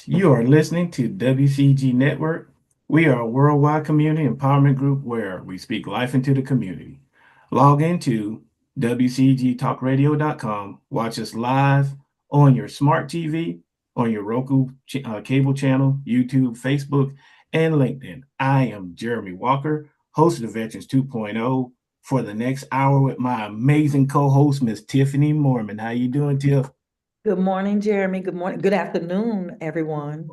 You are listening to WCEG Network. We are a worldwide community empowerment group where we speak life into the community. Log into WCEGTalkRadio.com. Watch us live on your smart TV, on your Roku cable channel, YouTube, Facebook, and LinkedIn. I am Jeremy Walker, host of the Veterans 2.0, for the next hour with my amazing co-host, Miss Tiffany Morman. How you doing, Tiff? Good morning, Jeremy. Good morning. Good afternoon, everyone.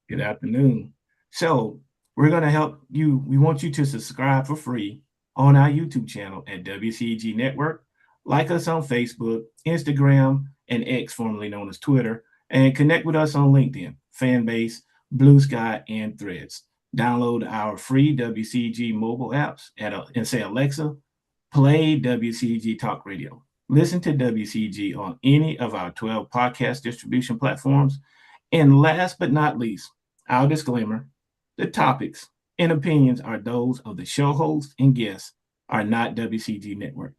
Good afternoon. So, we're going to help you. We want you to subscribe for free on our YouTube channel at WCEG Network. Like us on Facebook, Instagram, and X, formerly known as Twitter, and connect with us on LinkedIn, Fanbase, Blue Sky, and Threads. Download our free WCEG mobile apps and say, Alexa, play WCEG Talk Radio. Listen to WCEG on any of our 12 podcast distribution platforms. And last but not least, our disclaimer: the topics and opinions are those of the show host and guests, are not WCG Network.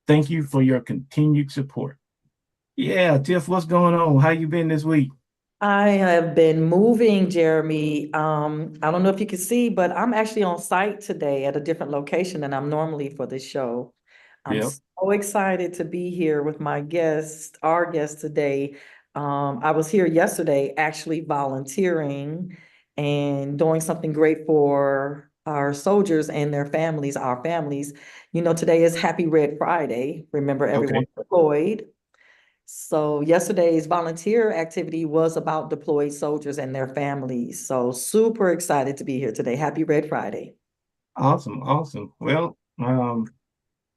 Thank you for your continued support. Yeah, Tiff, what's going on? How you been this week? I have been moving, Jeremy. I don't know if you can see, but I'm actually on site today at a different location than I'm normally for this show. I'm Yep. so excited to be here with my guest, our guest today. I was here yesterday actually volunteering and doing something great for our soldiers and their families, our families. You know, today is Happy Red Friday. Remember, everyone Okay. deployed. So yesterday's volunteer activity was about deployed soldiers and their families. So super excited to be here today. Happy Red Friday. Awesome. Awesome. Well,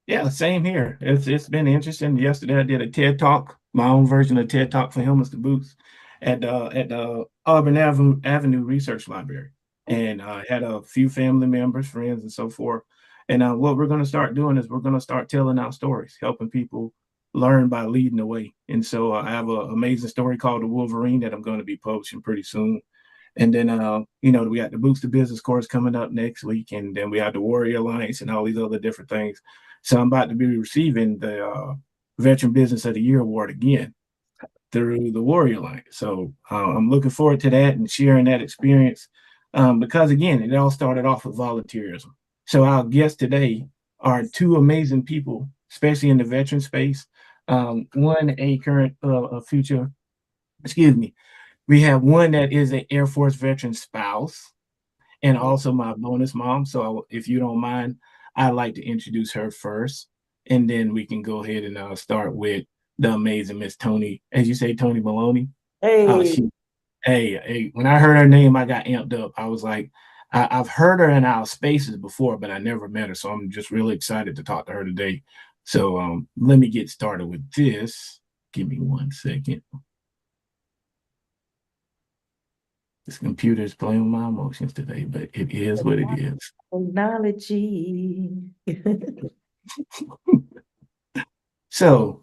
yeah, same here. It's been interesting. Yesterday I did a TED Talk, my own version of TED Talk for Helmets to Boots at the Auburn Avenue Research Library, and had a few family members, friends, and so forth. And what we're going to start doing is we're going to start telling our stories, helping people learn by leading the way. And so I have an amazing story called The Wolverine that I'm going to be publishing pretty soon. And then, we got the Boost to Business course coming up next week. And then we have the Warrior Alliance and all these other different things. So I'm about to be receiving the Veteran Business of the Year award again through the Warrior Alliance. So I'm looking forward to that and sharing that experience because, again, it all started off with volunteerism. So our guests today are two amazing people, especially in the veteran space. One, a current, a future, excuse me, we have one that is an Air Force veteran spouse and also my bonus mom. So if you don't mind, I'd like to introduce her first, and then we can go ahead and start with the amazing Miss Toni, as you say, Toni Maloney. Hey, She, hey, when I heard her name, I got amped up. I was like, I've heard her in our spaces before, but I never met her. So I'm just really excited to talk to her today. So let me get started with this. Give me 1 second. This computer is playing with my emotions today, but it is what it is. technology. So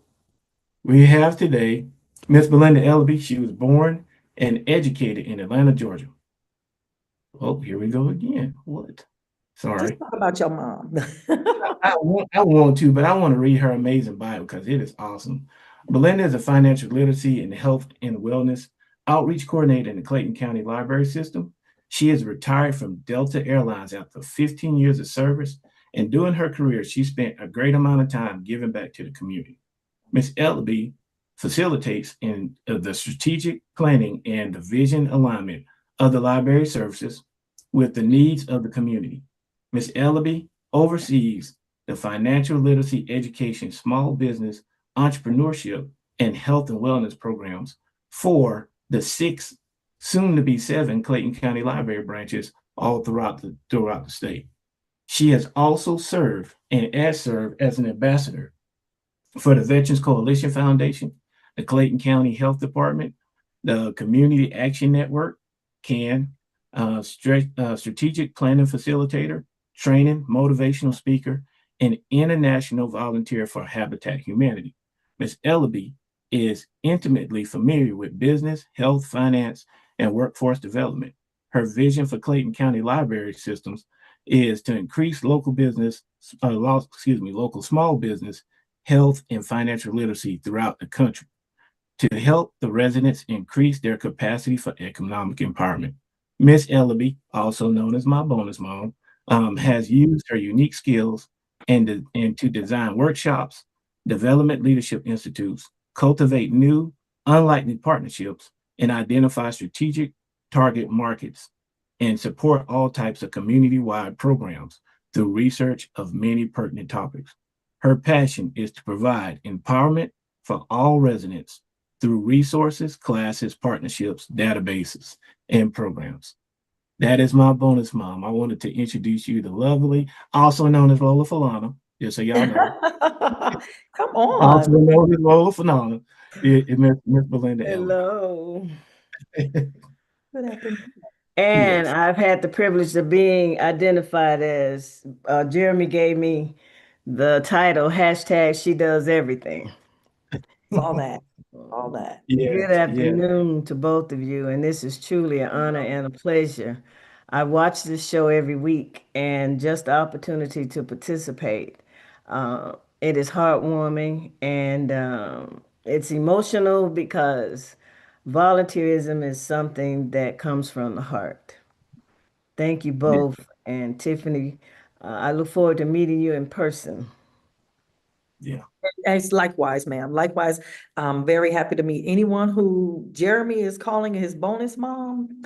we have today Miss Belinda Eleby. She was born and educated in Atlanta, Georgia. Oh, here we go again. What? Just Sorry. talk about your mom. I want to, but I want to read her amazing bio because it is awesome. Belinda is a financial literacy and health and wellness outreach coordinator in the Clayton County Library System. She is retired from Delta Airlines after 15 years of service, and during her career, she spent a great amount of time giving back to the community. Ms. Eleby facilitates in the strategic planning and the vision alignment of the library services with the needs of the community. Ms. Eleby oversees the financial literacy education, small business, entrepreneurship, and health and wellness programs for the six, soon to be seven, Clayton County Library branches all throughout the state. She has also served and has served as an ambassador for the Veterans Coalition Foundation, the Clayton County Health Department, the Community Action Network, CAN, strategic planning facilitator, training, motivational speaker, and international volunteer for Habitat Humanity. Ms. Eleby is intimately familiar with business, health, finance, and workforce development. Her vision for Clayton County Library Systems is to increase local business, local small business health and financial literacy throughout the country. to help the residents increase their capacity for economic empowerment. Miss Eleby, also known as my bonus mom, has used her unique skills and to design workshops, development leadership institutes, cultivate new, unlikely partnerships, and identify strategic target markets and support all types of community-wide programs through research of many pertinent topics. Her passion is to provide empowerment for all residents through resources, classes, partnerships, databases, and programs. That is my bonus mom. I wanted to introduce you to Lovely, also known as Lola Falana, just so y'all know. Come Also on. known as Lola Falana, Miss Belinda Eleby. Hello. Good afternoon. And Yes. I've had the privilege of being identified as Jeremy gave me the title hashtag she does everything. Saw that. All that. Good Yes, yes. afternoon to both of you, and this is truly an honor and a pleasure. I watch this show every week, and just the opportunity to participate. It is heartwarming and it's emotional because volunteerism is something that comes from the heart. Thank you Yeah. both, and Tiffany, I look forward to meeting you in person. Yeah. It's likewise, ma'am. Likewise, I'm very happy to meet anyone who Jeremy is calling his bonus mom.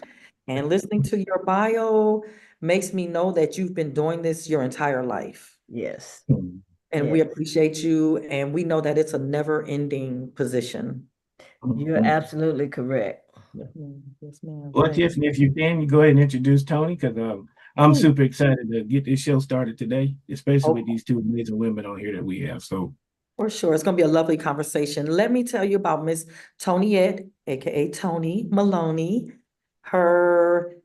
And listening to your bio makes me know that you've been doing this your entire life. Yes, And we yes, appreciate you, and we know that it's a never-ending position. you're absolutely correct. Yes, ma'am. Well, Thank Tiffany, if you can, you go ahead and introduce Tony because I'm you. super excited to get this show started today, especially with Oh, these two amazing women on here that we have. So, for sure. It's gonna be a lovely conversation. Let me tell you about Miss Toniette, aka Toni Maloney. Her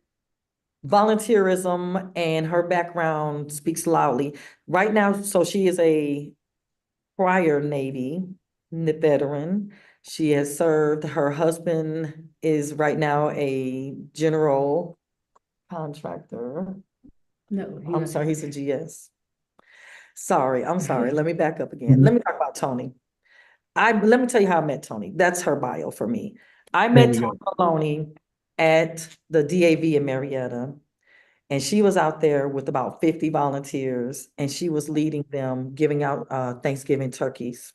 volunteerism and her background speaks loudly. Right now, so she is a prior Navy veteran. She has served, her husband is right now a general contractor. No, I'm sorry, he's a GS. Sorry, I'm sorry. Let me back up again. Mhm. Let me talk about Toni. Let me tell you how I met Toni. That's her bio for me. I There met we Toni go. Maloney at the DAV in Marietta. And she was out there with about 50 volunteers, and she was leading them, giving out Thanksgiving turkeys.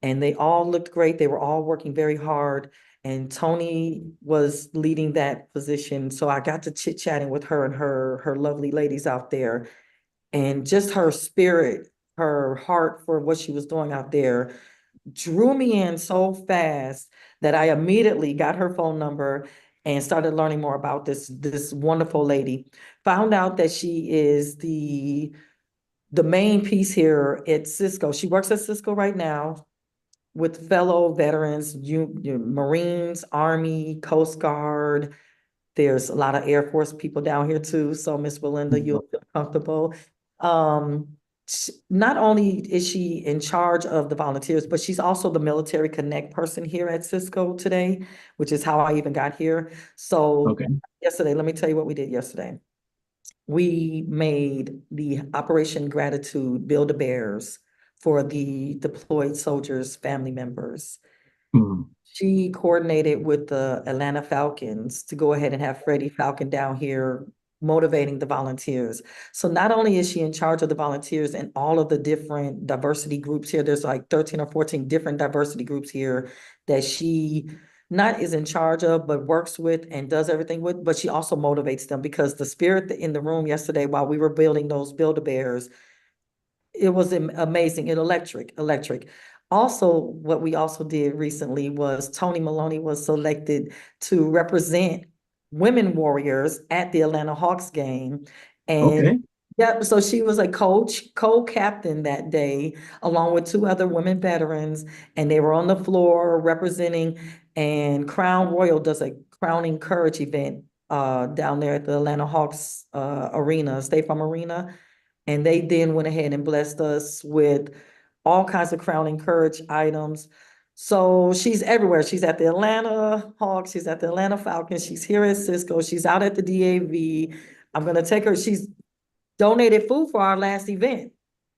And they all looked great. They were all working very hard. And Toni was leading that position. So I got to chit-chatting with her and her lovely ladies out there. And just her spirit, her heart for what she was doing out there drew me in so fast that I immediately got her phone number and started learning more about this wonderful lady. Found out that she is the main piece here at Cisco. She works at Cisco right now with fellow veterans, Marines, Army, Coast Guard. There's a lot of Air Force people down here too. So Miss Belinda, Mhm. you'll feel comfortable. Not only is she in charge of the volunteers, but she's also the military connect person here at Cisco today, which is how I even got here. So Okay. yesterday, let me tell you what we did yesterday. We made the Operation Gratitude Build-A-Bears for the deployed soldiers' family members. Mhm. She coordinated with the Atlanta Falcons to go ahead and have Freddie Falcon down here motivating the volunteers. So not only is she in charge of the volunteers and all of the different diversity groups here, there's like 13 or 14 different diversity groups here that she not is in charge of, but works with and does everything with, but she also motivates them because the spirit in the room yesterday while we were building those Build-A-Bears, it was amazing and electric. Also, what we also did recently was Toni Maloney was selected to represent women warriors at the Atlanta Hawks game. And Okay. yeah, so she was a coach, co-captain that day, along with two other women veterans, and they were on the floor representing, and Crown Royal does a crowning courage event down there at the Atlanta Hawks arena, State Farm Arena. And they then went ahead and blessed us with all kinds of crowning courage items. So she's everywhere. She's at the Atlanta Hawks, she's at the Atlanta Falcons, she's here at Cisco, she's out at the DAV. I'm gonna take her, she's donated food for our last event,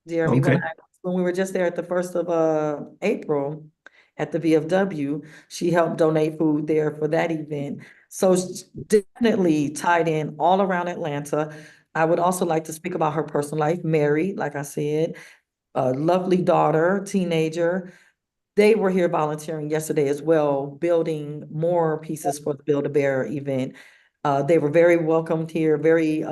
Jeremy, Okay. when we were just there at the first of April. at the VFW. She helped donate food there for that event. So it's definitely tied in all around Atlanta. I would also like to speak about her personal life, married, like I said, a lovely daughter, teenager. They were here volunteering yesterday as well, building more pieces for the Build-A-Bear event. They were very welcomed here, very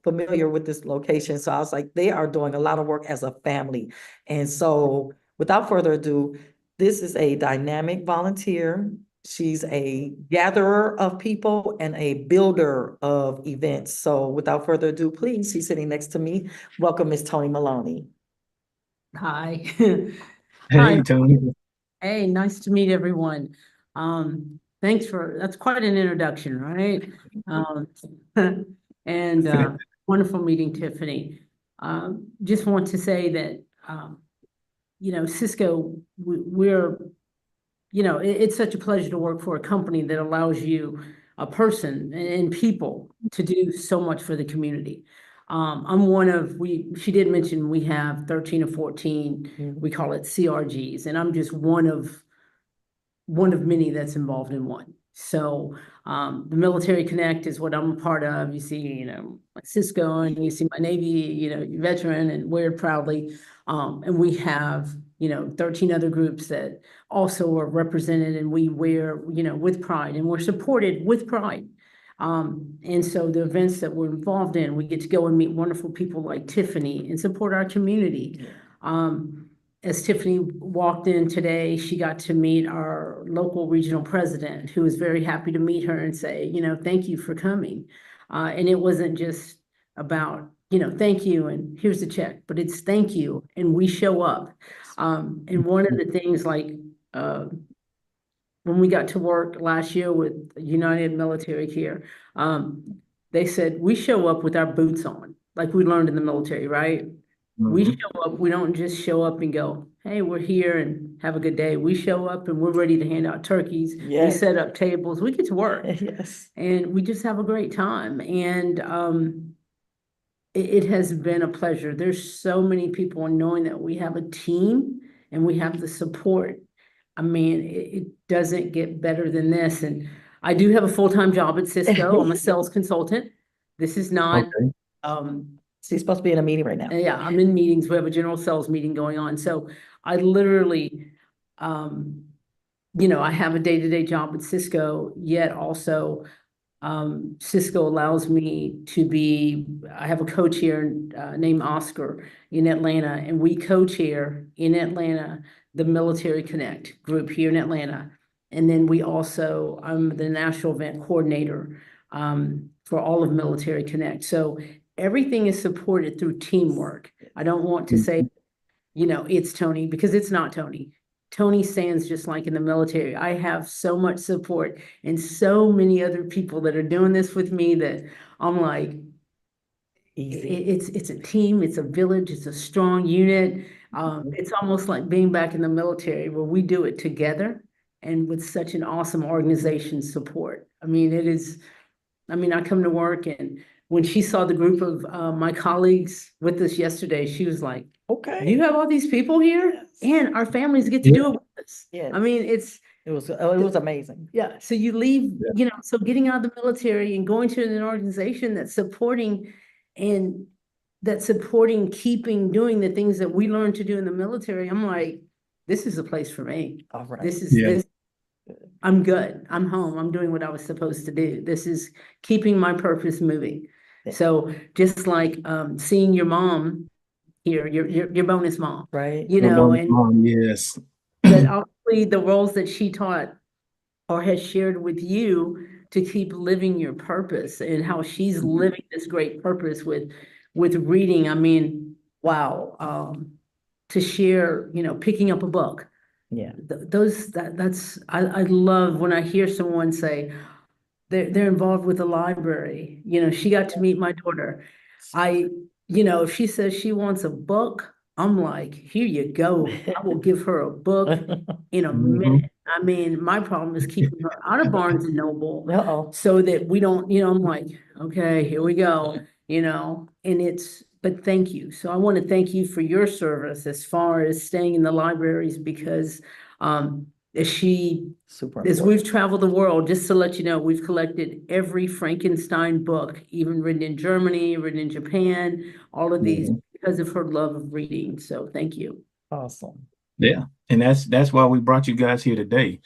familiar with this location. So I was like, they are doing a lot of work as a family. And so without further ado, this is a dynamic volunteer. She's a gatherer of people and a builder of events. So without further ado, please, she's sitting next to me. Welcome, Miss Toni Maloney. Hi. Hey, Hi. Tony. Hey, nice to meet everyone. Thanks that's quite an introduction, right? Um, and wonderful meeting Tiffany. Just want to say that, Cisco, we're, it's such a pleasure to work for a company that allows you, a person and people, to do so much for the community. I'm she did mention we have 13 or 14, we call it CRGs, and I'm just one of many that's involved in one. So the Military Connect is what I'm a part of. You see, my Cisco, and you see my Navy, veteran, and wear it proudly. And we have, 13 other groups that also are represented, and we wear, with pride, and we're supported with pride. And so the events that we're involved in, we get to go and meet wonderful people like Tiffany and support our community. As Tiffany walked in today, she got to meet our local regional president, who was very happy to meet her and say, thank you for coming. And it wasn't just about, thank you and here's the check, but it's thank you and we show up. And one of the things, like when we got to work last year with United Military Care, they said we show up with our boots on, like we learned in the military, right? We show up, we don't just show up and go, hey, we're here and have a good day. We show up and we're ready to hand out turkeys. We Yes. set up tables, we get to work. Yes. And we just have a great time. And it has been a pleasure. There's so many people, and knowing that we have a team and we have the support. I mean, it doesn't get better than this. And I do have a full-time job at Cisco. I'm a sales consultant. This is not, Okay. She's supposed to be in a meeting right now. yeah, I'm in meetings. We have a general sales meeting going on. So I literally, I have a day-to-day job at Cisco, yet also Cisco allows me to I have a co-chair named Oscar in Atlanta, and we co-chair in Atlanta the Military Connect group here in Atlanta. And then I'm the national event coordinator for all of Military Connect. So everything is supported through teamwork. I don't want to say, it's Toni, because it's not Toni. Toni stands just like in the military. I have so much support and so many other people that are doing this with me that I'm like, it's a team, it's a village, it's a strong unit. It's almost like being back in the military where we do it together and with such an awesome organization support. I mean, I come to work, and when she saw the group of my colleagues with us yesterday, she was like, Okay. you have all these people here? Yes. And our families get to do it with us. Yes. I mean, It was amazing. yeah. So you leave, so getting out of the military and going to an organization that's supporting keeping doing the things that we learned to do in the military. I'm like, this is a place for me. All right. This, I'm good. I'm home. I'm doing what I was supposed to do. This is keeping my purpose moving. Yeah. So just like seeing your mom here, your bonus mom, Right. and Yes. that obviously the roles that she taught or has shared with you to keep living your purpose, and how she's living this great purpose with reading. I mean, wow. To share, picking up a book. Yeah. I love when I hear someone say they're involved with the library. She got to meet my daughter. If she says she wants a book, I'm like, here you go. I will give her a book in a minute. I mean, my problem is keeping her out of Barnes and Noble Uh-oh. so that we don't, I'm like, okay, here we go, but thank you. So I want to thank you for your service as far as staying in the libraries, because She, Super as important. we've traveled the world, just to let you know, we've collected every Frankenstein book, even written in Germany, written in Japan, all of these Mhm. because of her love of reading. So thank you. Awesome. Yeah, and that's why we brought you guys here today.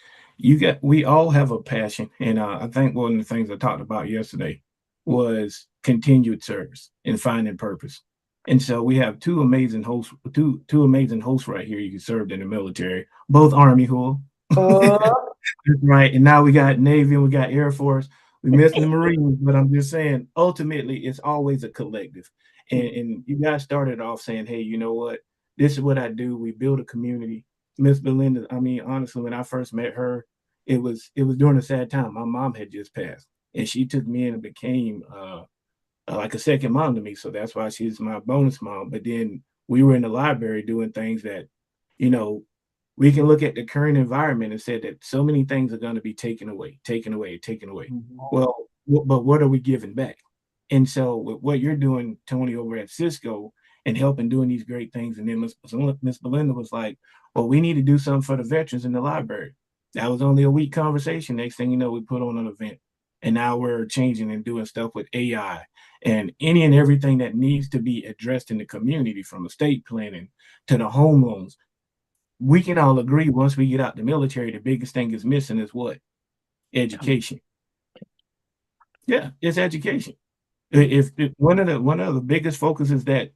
We all have a passion, and I think one of the things I talked about yesterday was continued service and finding purpose. And so we have two amazing hosts right here. You served in the military, both Army who Oh, right. And now we got Navy and we got Air Force. We missing the Marines, but I'm just saying, ultimately, it's always a collective. And you guys started off saying, hey, you know what? This is what I do. We build a community. Miss Belinda, I mean, honestly, when I first met her, it was during a sad time. My mom had just passed, and she took me in and became like a second mom to me. So that's why she's my bonus mom. But then we were in the library doing things that, you know, we can look at the current environment and say that so many things are going to be taken away, taken away, taken away. mhm. Well, but what are we giving back? And so with what you're doing, Tony, over at Cisco and helping doing these great things, and then Miss Belinda was like, "Well, we need to do something for the veterans in the library." That was only a week conversation. Next thing you know, we put on an event, and now we're changing and doing stuff with AI and any and everything that needs to be addressed in the community, from estate planning to the home loans. We can all agree once we get out the military, the biggest thing is missing is what? Education. Yeah, it's education. If one of the biggest focuses that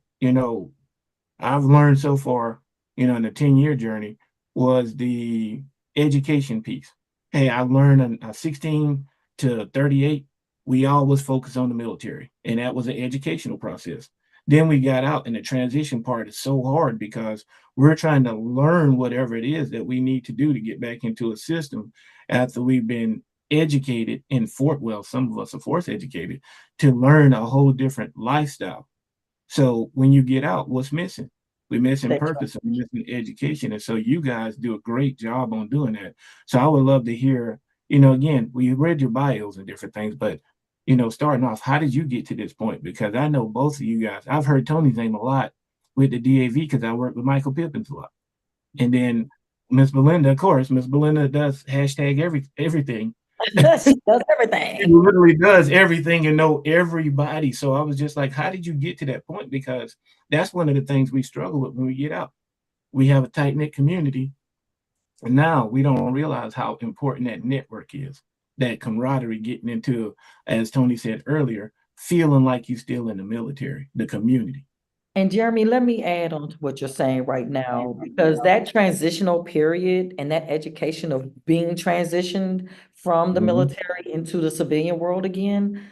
I've learned so far, in a 10-year journey was the education piece. Hey, I learned in 16 to 38, we always focus on the military, and that was an educational process. Then we got out, and the transition part is so hard because we're trying to learn whatever it is that we need to do to get back into a system after we've been educated in Fort, well, some of us are force educated to learn a whole different lifestyle. So when you get out, what's missing? We're missing That's right. purpose and we're missing education. And so you guys do a great job on doing that. So I would love to hear, again, we read your bios and different things, but starting off, how did you get to this point? Because I know both of you guys, I've heard Tony's name a lot with the DAV because I work with Michael Pippins a lot. And then Miss Belinda, of course, Miss Belinda does hashtag everything. She does He everything. literally does everything and know everybody. So I was just like, how did you get to that point? Because that's one of the things we struggle with when we get out. We have a tight knit community, and now we don't realize how important that network is, that camaraderie, getting into, as Tony said earlier, feeling like you're still in the military, the community. And Jeremy, let me add on to what you're saying right now, because that transitional period and that education of being transitioned from the Mhm. military into the civilian world again,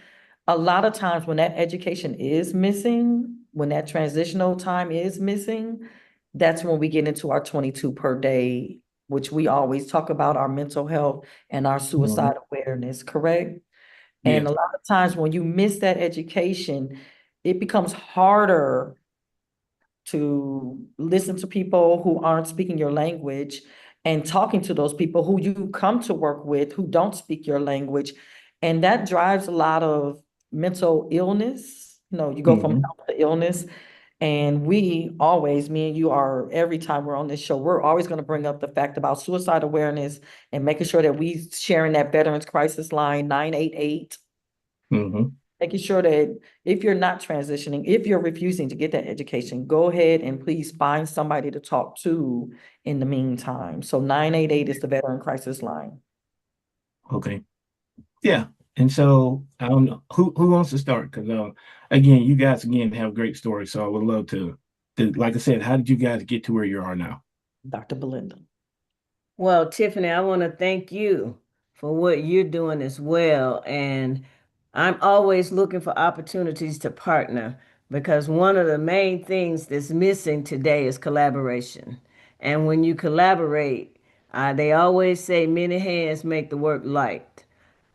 a lot of times when that education is missing, when that transitional time is missing, that's when we get into our 22 per day, which we always talk about our mental health and our Mhm. suicide awareness, correct? And Yes. a lot of times when you miss that education, it becomes harder to listen to people who aren't speaking your language and talking to those people who you come to work with who don't speak your language. And that drives a lot of mental illness. You go from Mhm. health to illness. And we always, me and you are, every time we're on this show, we're always going to bring up the fact about suicide awareness and making sure that we sharing that Veterans Crisis Line 988, Mhm. making sure that if you're not transitioning, if you're refusing to get that education, go ahead and please find somebody to talk to in the meantime. So 988 is the Veteran Crisis Line. Okay. Yeah. And so I don't know who wants to start because again, you guys again have great stories. So I would love to, like I said, how did you guys get to where you are now? Dr. Belinda. Well, Tiffany, I want to thank you for what you're doing as well. And I'm always looking for opportunities to partner because one of the main things that's missing today is collaboration. And when you collaborate, they always say many hands make the work light.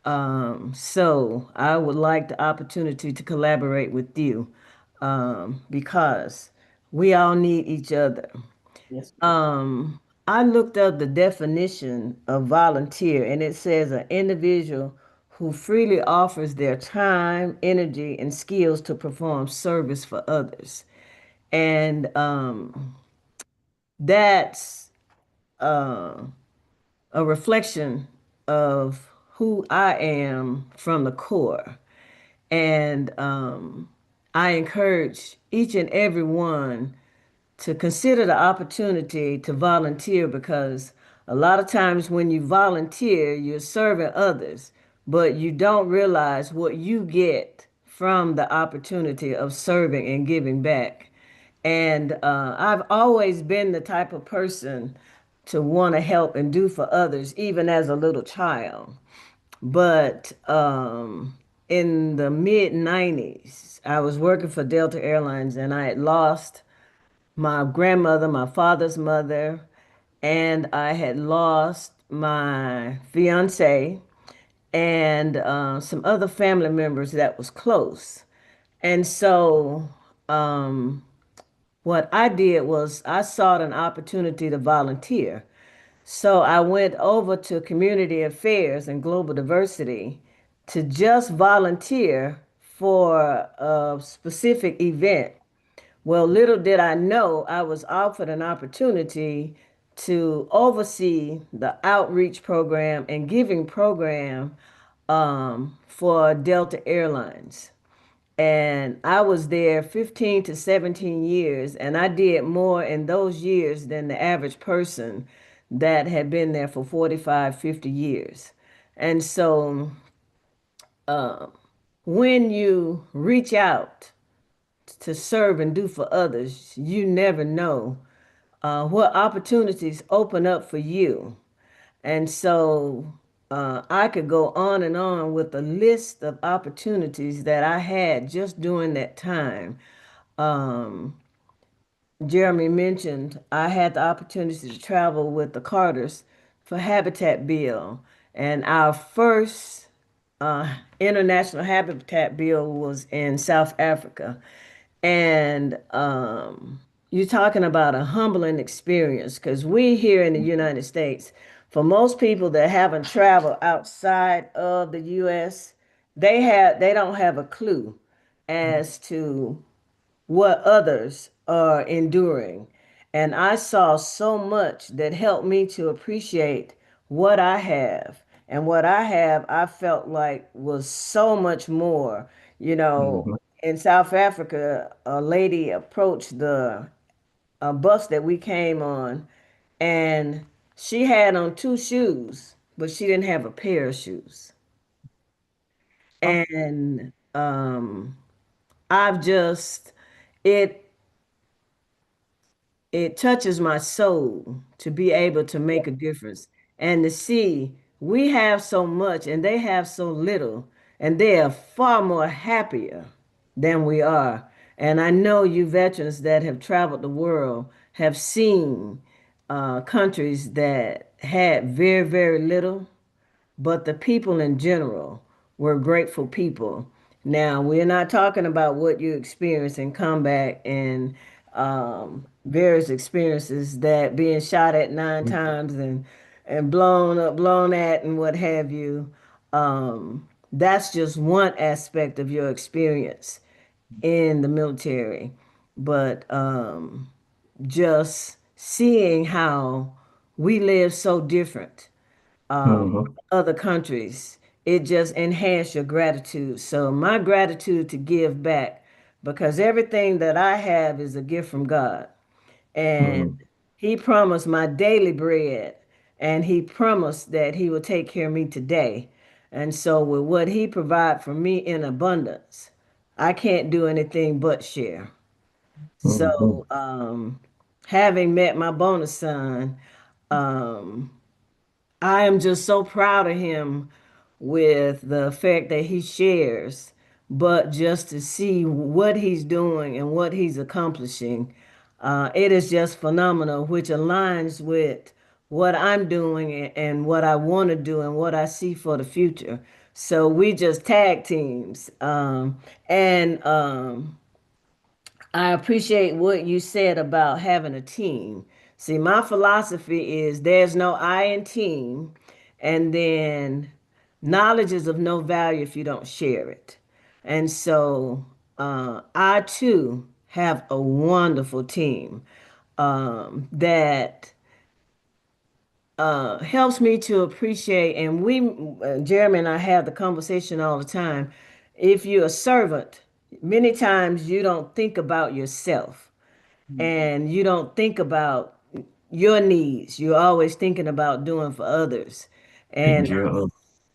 So I would like the opportunity to collaborate with you because we all need each other. Yes. I looked up the definition of volunteer, and it says an individual who freely offers their time, energy, and skills to perform service for others. And that's uh, a reflection of who I am from the core. And I encourage each and every one to consider the opportunity to volunteer, because a lot of times when you volunteer, you're serving others, but you don't realize what you get from the opportunity of serving and giving back. And I've always been the type of person to want to help and do for others, even as a little child. But in the mid 90s, I was working for Delta Airlines and I had lost my grandmother, my father's mother, and I had lost my fiance and some other family members that was close. And so what I did was I sought an opportunity to volunteer. So I went over to community affairs and global diversity to just volunteer for a specific event. Well, little did I know I was offered an opportunity to oversee the outreach program and giving program for Delta Airlines. And I was there 15 to 17 years, and I did more in those years than the average person that had been there for 45, 50 years. And so when you reach out to serve and do for others, you never know what opportunities open up for you. And so I could go on and on with a list of opportunities that I had just during that time. Um, Jeremy mentioned I had the opportunity to travel with the Carters for Habitat Bill, and our first international Habitat Bill was in South Africa. And you're talking about a humbling experience, because we here in the United States, for most people that haven't traveled outside of the US, they don't have a clue as to what others are enduring. And I saw so much that helped me to appreciate what I have. And what I have, I felt like was so much more. You know, Mhm. in South Africa, a lady approached the bus that we came on, and she had on two shoes, but she didn't have a pair of shoes. And I've just, it it touches my soul to be able to make a difference and to see we have so much and they have so little, and they are far more happier than we are. And I know you veterans that have traveled the world have seen countries that had very, very little, but the people in general were grateful people. Now, we're not talking about what you experience in combat and various experiences, that being shot at 9 times and blown up, blown at, and what have you. That's just one aspect of your experience in the military. But just seeing how we live so different Mhm. other countries, it just enhanced your gratitude. So my gratitude to give back, because everything that I have is a gift from God. And Mhm. he promised my daily bread, and he promised that he will take care of me today. And so with what he provide for me in abundance, I can't do anything but share. Mhm. So having met my bonus son, I am just so proud of him with the fact that he shares, but just to see what he's doing and what he's accomplishing, it is just phenomenal, which aligns with what I'm doing and what I want to do and what I see for the future. So we just tag teams. And I appreciate what you said about having a team. See, my philosophy is there's no I in team, and then knowledge is of no value if you don't share it. And so I too have a wonderful team that helps me to appreciate, and Jeremy and I have the conversation all the time. If you're a servant, many times you don't think about yourself and you don't think about your needs. You're always thinking about doing for others. Taking And care of.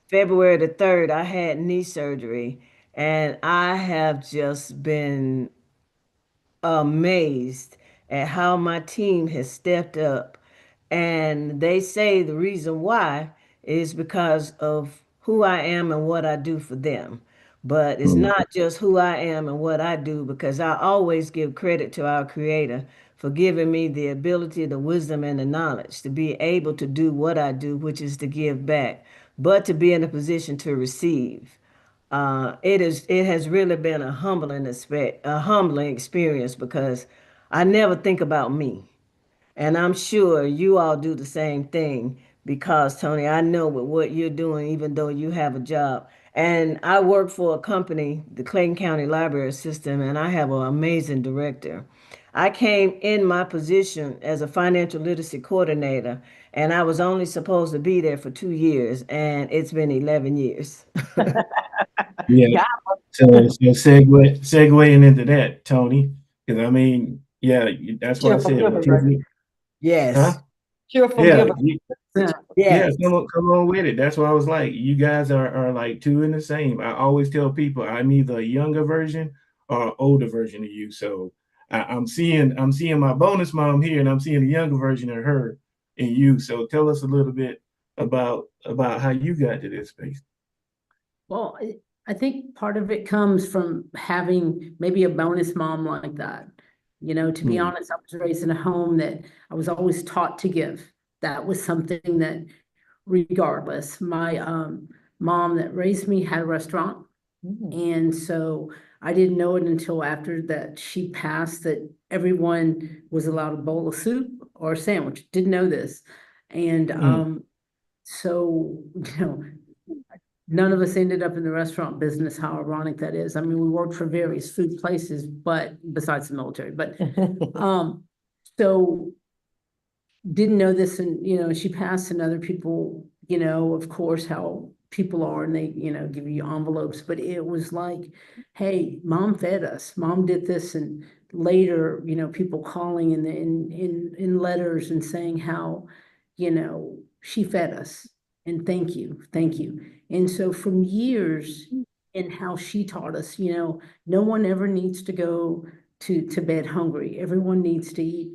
February the 3rd, I had knee surgery, and I have just been amazed at how my team has stepped up. And they say the reason why is because of who I am and what I do for them. But it's Mhm. not just who I am and what I do, because I always give credit to our Creator for giving me the ability, the wisdom, and the knowledge to be able to do what I do, which is to give back, but to be in a position to receive. It has really been a humbling experience because I never think about me. And I'm sure you all do the same thing because, Tony, I know with what you're doing, even though you have a job. And I work for a company, the Clayton County Library System, and I have an amazing director. I came in my position as a financial literacy coordinator, and I was only supposed to be there for 2 years, and it's been 11 years. Yeah. Yeah. So segueing into that, Tony, because I mean, yeah, that's why I Cheerful said with giver, right? Tiffany, huh? Yes, Cheerful Yeah, giver. Yeah. yeah, yes. come on with it. That's why I was like, you guys are like two in the same. I always tell people I'm either a younger version or an older version of you. So I'm seeing my bonus mom here, and I'm seeing a younger version of her in you. So tell us a little bit about how you got to this space. Well, I think part of it comes from having maybe a bonus mom like that. You know, to be Mm, honest, I was raised in a home that I was always taught to give. That was something that regardless, my mom that raised me had a restaurant. And so I didn't know it until after that she passed that everyone was allowed a bowl of soup or a sandwich. Didn't know this. And mm, so, you know, none of us ended up in the restaurant business, how ironic that is. I mean, we worked for various food places, but besides the military, but so didn't know this, and she passed, and other people, of course, how people are, and they, give you envelopes, but it was like, hey, mom fed us, mom did this. And later, people calling in letters and saying how, she fed us, and thank you. And so from years and how she taught us, no one ever needs to go to bed hungry. Everyone needs to eat.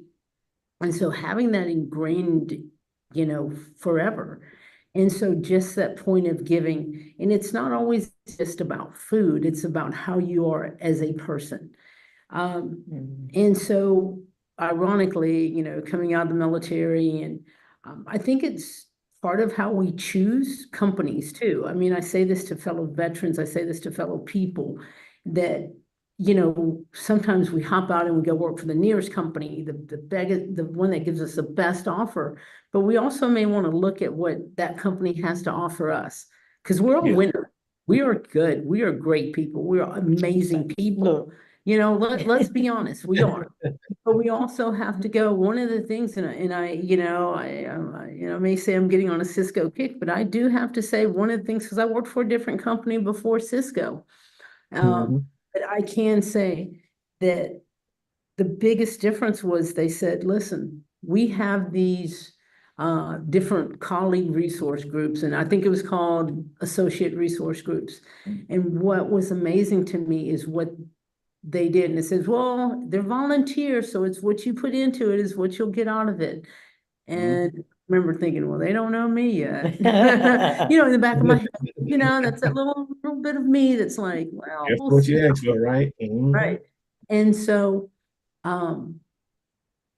And so having that ingrained, forever. And so just that point of giving, and it's not always just about food, it's about how you are as a person. And so ironically, coming out of the military, and I think it's part of how we choose companies too. I mean, I say this to fellow veterans, I say this to fellow people, that sometimes we hop out and we go work for the nearest company, the one that gives us the best offer, but we also may want to look at what that company has to offer us, because we're a yeah. winner. We are good. We are great people. We are amazing people. Let's be honest, we are. But we also have to go, one of the things, and I may say I'm getting on a Cisco kick, but I do have to say one of the things, because I worked for a different company before Cisco. Mhm. But I can say that the biggest difference was they said, listen, we have these different colleague resource groups, and I think it was called associate resource groups. And what was amazing to me is what they did. And it says, well, they're volunteers, so it's what you put into it is what you'll get out of it. And I remember thinking, well, they don't know me yet. In the back of my head, that's that little bit of me that's like, well, That's we'll what see. you asked for, right? Mhm. Right. And so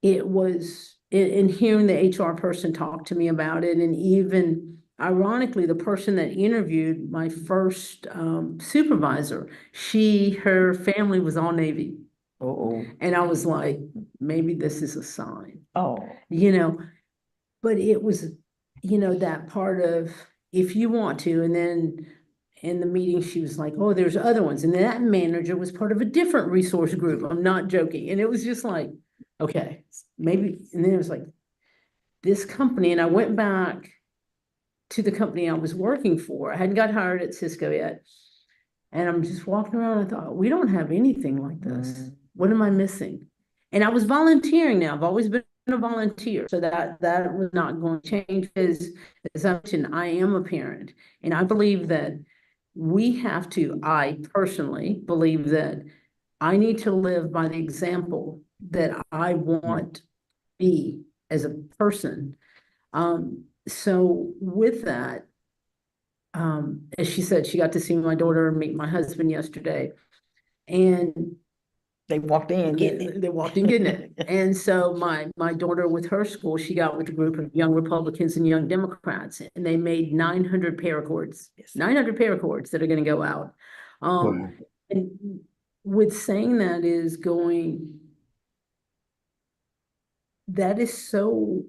it was in hearing the HR person talk to me about it, and even ironically, the person that interviewed my first supervisor, her family was all Navy. Oh, And I was like, maybe this is a sign, oh. but it was, that part of, if you want to. And then in the meeting, she was like, oh, there's other ones. And that manager was part of a different resource group. I'm not joking. And it was just like, okay, maybe. And then it was like, this company, and I went back to the company I was working for. I hadn't got hired at Cisco yet. And I'm just walking around, I thought, we don't have anything like this. What am I missing? And I was volunteering now. I've always been a volunteer. So that was not going to change because, as I mentioned, I am a parent. And I believe that I personally believe that I need to live by the example that I want to be as a person. So with that, as she said, she got to see my daughter and meet my husband yesterday. And They walked in getting it. they walked in getting it. And so my daughter with her school, she got with a group of young Republicans and young Democrats, and they made 900 paracords, 900 paracords that are going to go out. Wow. And with saying that is going, that is so,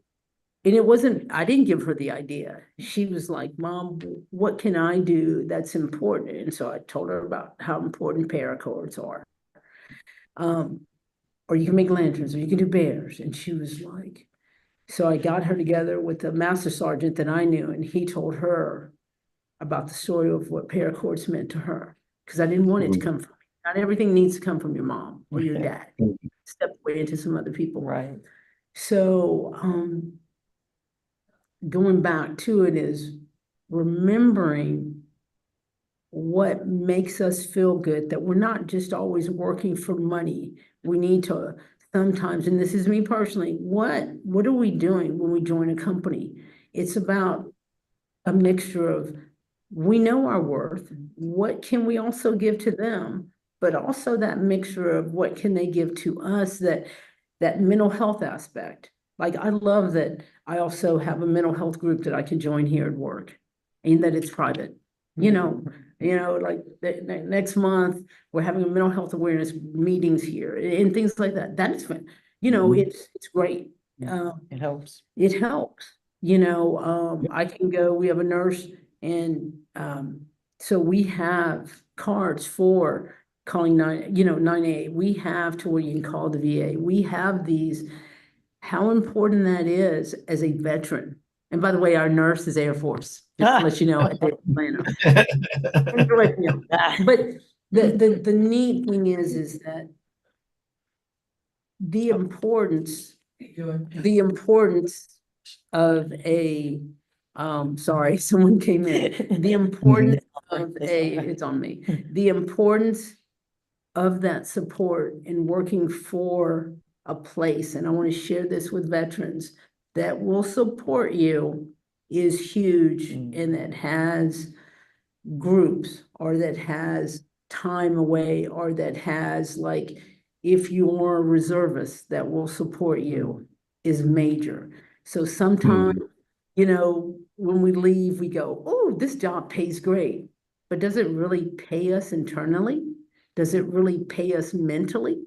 and it wasn't, I didn't give her the idea. She was like, Mom, what can I do that's important? And so I told her about how important paracords are. Or you can make lanterns, or you can do bears. And she was like, so I got her together with the master sergeant that I knew, and he told her about the story of what paracords meant to her. Because I didn't want it to come from me. Not everything needs to come from your mom or your dad. Step away into some other people. Right. So going back to it is remembering what makes us feel good, that we're not just always working for money. We need to sometimes, and this is me personally, what are we doing when we join a company? It's about a mixture of, we know our worth, what can we also give to them, but also that mixture of what can they give to us, that mental health aspect. Like, I love that I also have a mental health group that I can join here at work, and that it's private. Like next month, we're having a mental health awareness meetings here and things like that. That is fun. It's great. It helps. It helps. I can go, we have a nurse, and so we have cards for calling 988. We have to where you can call the VA. We have these, how important that is as a veteran. And by the way, our nurse is Air Force, just to let you know, at Atlanta. But the neat thing is that the importance of a, sorry, someone came in. The importance of it's on me. The importance of that support in working for a place, and I want to share this with veterans, that will support you is huge, and that has groups, or that has time away, or that has, like, if you're a reservist, that will support you is major. So sometimes, when we leave, we go, oh, this job pays great, but does it really pay us internally? Does it really pay us mentally?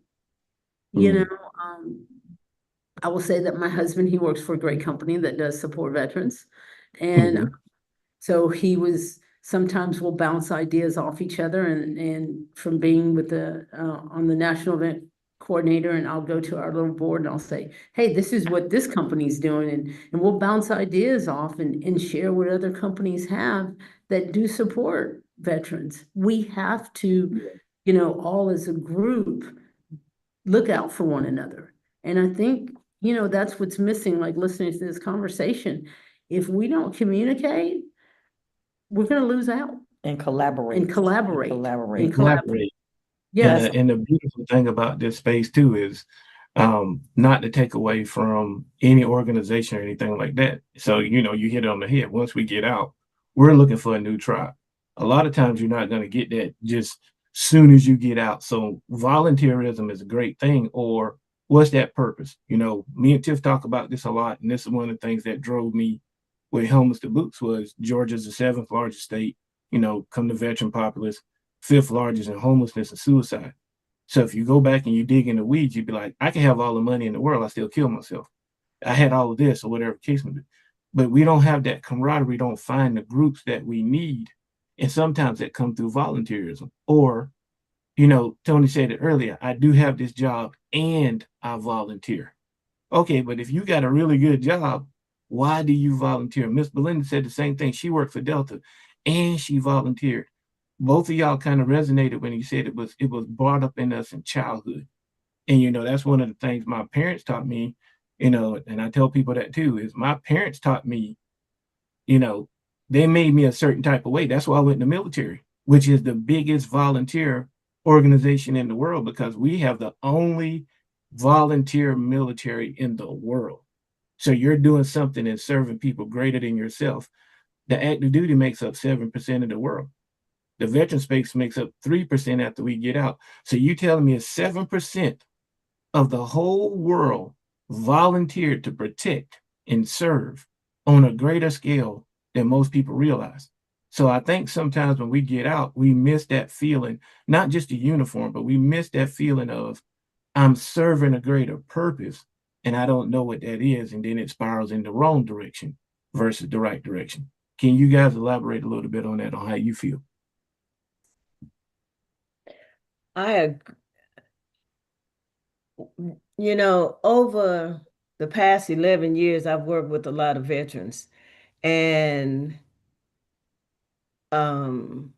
I will say that my husband, he works for a great company that does support veterans. And so sometimes we'll bounce ideas off each other, and from being with on the national event coordinator, and I'll go to our little board and I'll say, hey, this is what this company's doing. And we'll bounce ideas off and share what other companies have that do support veterans. We have to, all as a group, look out for one another. And I think, that's what's missing, like listening to this conversation. If we don't communicate, we're going to lose out. And collaborate. Yes. And the beautiful thing about this space too is not to take away from any organization or anything like that. So, you hit it on the head. Once we get out, we're looking for a new tribe. A lot of times you're not going to get that just soon as you get out. So volunteerism is a great thing. Or what's that purpose? Me and Tiff talk about this a lot. And this is one of the things that drove me with Homeless to Boots. Was Georgia's the 7th largest state, come to veteran populace, 5th largest in homelessness and suicide. So if you go back and you dig in the weeds, you'd be like, I can have all the money in the world, I still kill myself. I had all of this, or whatever the case may be. But we don't have that camaraderie, we don't find the groups that we need. And sometimes that comes through volunteerism. Or, Toni said it earlier, I do have this job and I volunteer. Okay, but if you got a really good job, Why do you volunteer? Miss Belinda said the same thing. She worked for Delta and she volunteered. Both of y'all kind of resonated when you said it was brought up in us in childhood. And that's one of the things my parents taught me, and I tell people that too, is my parents taught me, you know, they made me a certain type of way. That's why I went in the military, which is the biggest volunteer organization in the world because we have the only volunteer military in the world. So you're doing something and serving people greater than yourself. The active duty makes up 7% of the world. The veteran space makes up 3% after we get out. So you telling me it's 7% of the whole world volunteered to protect and serve on a greater scale than most people realize. So I think sometimes when we get out, we miss that feeling, not just the uniform, but we miss that feeling of I'm serving a greater purpose and I don't know what that is. And then it spirals in the wrong direction versus the right direction. Can you guys elaborate a little bit on that, on how you feel? I, over the past 11 years, I've worked with a lot of veterans, and um,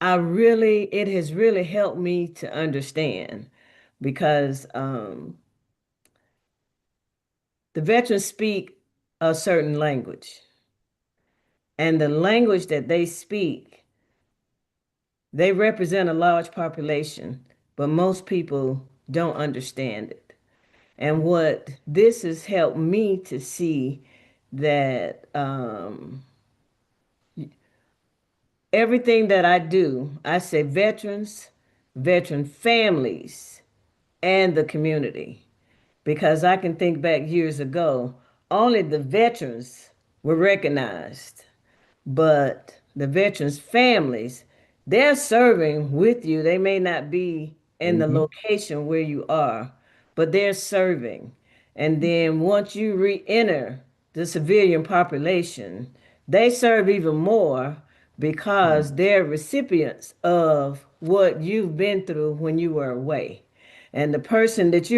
it has really helped me to understand because the veterans speak a certain language, and the language that they speak, they represent a large population, but most people don't understand it. And what this has helped me to see that everything that I do, I say veterans, veteran families, and the community. Because I can think back years ago, only the veterans were recognized. But the veterans' families, they're serving with you. They may not be in the Mhm. location where you are, but they're serving. And then once you re-enter the civilian population, they serve even more because they're recipients of what you've been through when you were away. And the person that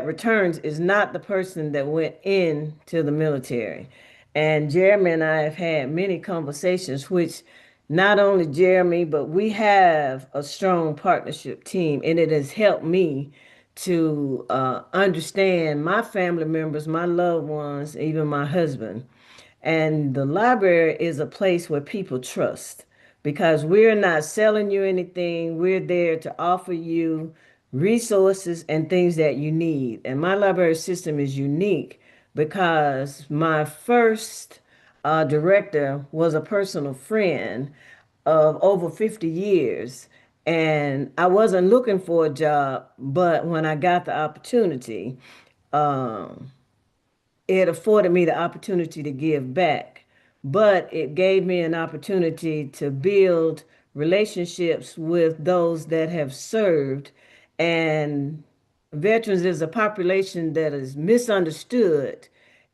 returns is not the person that went into the military. And Jeremy and I have had many conversations, which not only Jeremy, but we have a strong partnership team, and it has helped me to understand my family members, my loved ones, even my husband. And the library is a place where people trust because we're not selling you anything. We're there to offer you resources and things that you need. And my library system is unique because my first director was a personal friend of over 50 years. And I wasn't looking for a job, but when I got the opportunity, um, it afforded me the opportunity to give back, but it gave me an opportunity to build relationships with those that have served. And veterans is a population that is misunderstood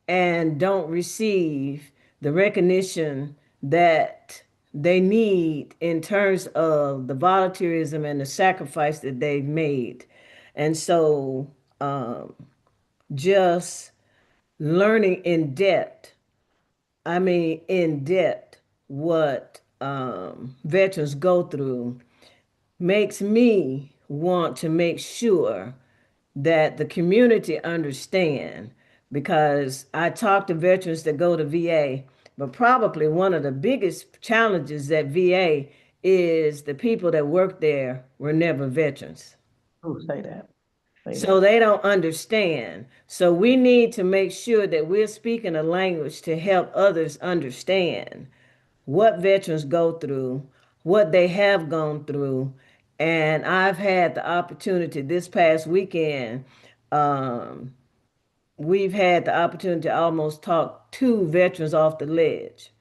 and don't receive the recognition that they need in terms of the volunteerism and the sacrifice that they've made. And so, just learning in depth, in depth, what veterans go through makes me want to make sure that the community understand because I talk to veterans that go to VA, but probably one of the biggest challenges at VA is the people that work there were never veterans. Oh, say that. Say So that. they don't understand. So we need to make sure that we're speaking a language to help others understand what veterans go through, what they have gone through. And I've had the opportunity this past weekend, um, we've had the opportunity to almost talk two veterans off the ledge.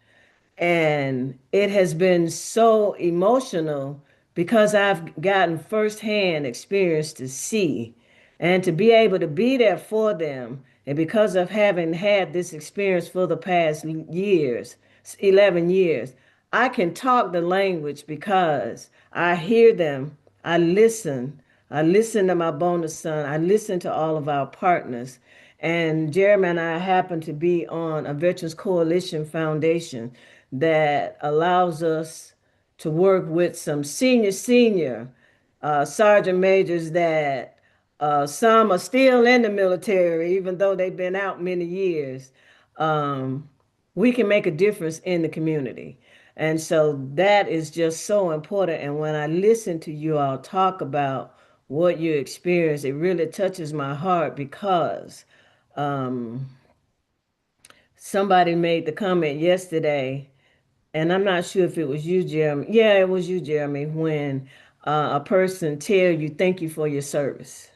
And it has been so emotional because I've gotten firsthand experience to see and to be able to be there for them. And because of having had this experience for the past years, 11 years, I can talk the language because I hear them, I listen. I listen to my bonus son, I listen to all of our partners. And Jeremy and I happen to be on a Veterans Coalition Foundation that allows us to work with some senior sergeant majors that some are still in the military, even though they've been out many years. Um, we can make a difference in the community. And so that is just so important. And when I listen to you all talk about what you experience, it really touches my heart because um, somebody made the comment yesterday, and I'm not sure if it was you, Jeremy. Yeah, it was you, Jeremy, when a person tell you thank you for your service.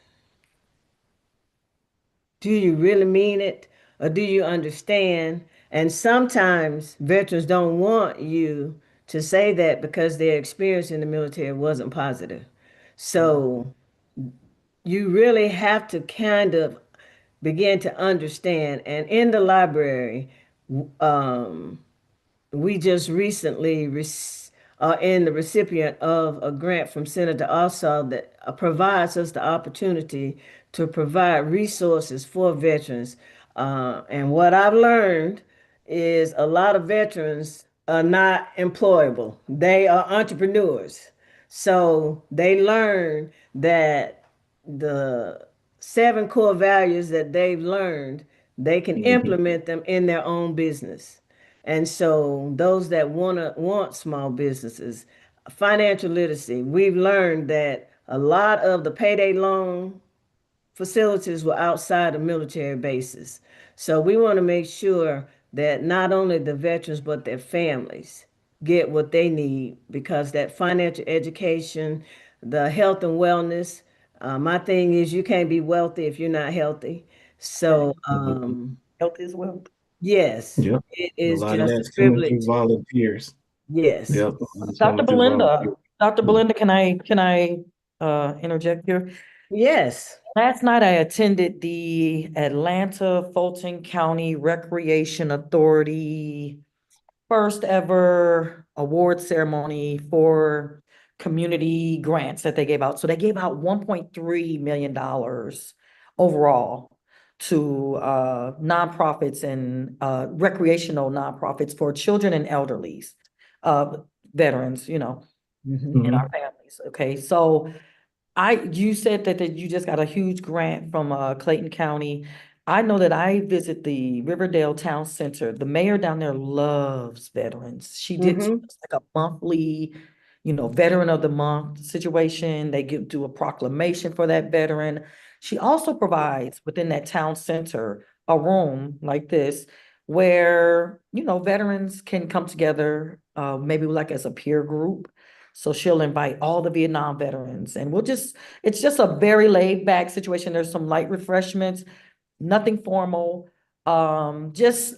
Do you really mean it? Or do you understand? And sometimes veterans don't want you to say that because their experience in the military wasn't positive. So you really have to kind of begin to understand. And in the library, um, we just recently are in the recipient of a grant from Senator Ossoff that provides us the opportunity to provide resources for veterans. And what I've learned is a lot of veterans are not employable. They are entrepreneurs. So they learn that the 7 core values that they've learned, they can implement them in their own business. And so those that want small businesses, financial literacy, we've learned that a lot of the payday loan facilities were outside of military bases. So we want to make sure that not only the veterans but their families get what they need because that financial education, the health and wellness. My thing is you can't be wealthy if you're not healthy. So Health is wealth. yes, Yep. it A is lot of just a that's coming privilege. through volunteers. Yes. Yep. A lot is Dr. coming through Belinda, volunteers. Dr. Belinda, can I interject here? Yes. Last night I attended the Atlanta Fulton County Recreation Authority first ever award ceremony for community grants that they gave out. So they gave out $1.3 million overall to nonprofits and recreational nonprofits for children and elderlies, veterans, you know, Mhm. in Mhm. our families. Okay, so you said that you just got a huge grant from Clayton County. I know that I visit the Riverdale Town Center. The mayor down there loves veterans. She did Mhm. like a monthly, Veteran of the Month situation. They do a proclamation for that veteran. She also provides within that town center a room like this where, veterans can come together, maybe like as a peer group. So she'll invite all the Vietnam veterans and it's just a very laid back situation. There's some light refreshments, nothing formal. Just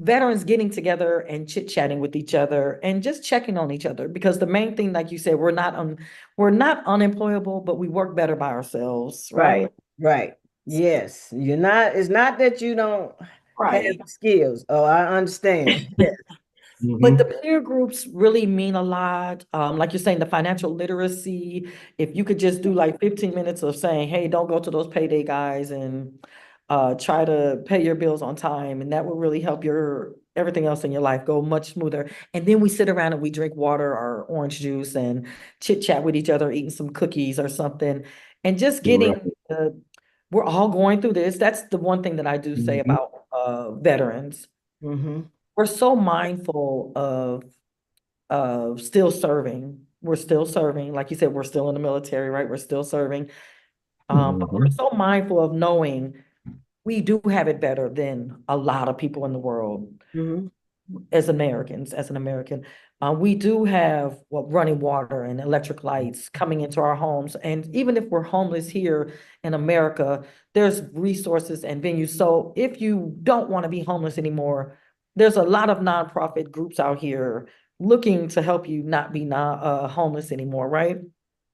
veterans getting together and chit chatting with each other and just checking on each other. Because the main thing, like you said, we're not unemployable, but we work better by ourselves, Right. right? Right. Yes. It's not that you don't have Right. skills. Oh, I understand. Yes. But the Mhm. peer groups really mean a lot. Like you're saying, the financial literacy, if you could just do like 15 minutes of saying, hey, don't go to those payday guys and try to pay your bills on time. And that will really help everything else in your life go much smoother. And then we sit around and we drink water or orange juice and chit chat with each other, eating some cookies or something. And just Right. we're all going through this. That's the one thing that I do say Mhm. about veterans. Mm-hmm. We're so mindful of still serving. We're still serving. Like you said, we're still in the military, right? We're still serving. But we're Mhm. so mindful of knowing we do have it better than a lot of people in the world Mm-hmm. as Americans, as an American. We do have running water and electric lights coming into our homes. And even if we're homeless here in America, there's resources and venues. So if you don't want to be homeless anymore, there's a lot of nonprofit groups out here looking to help you not be homeless anymore, right?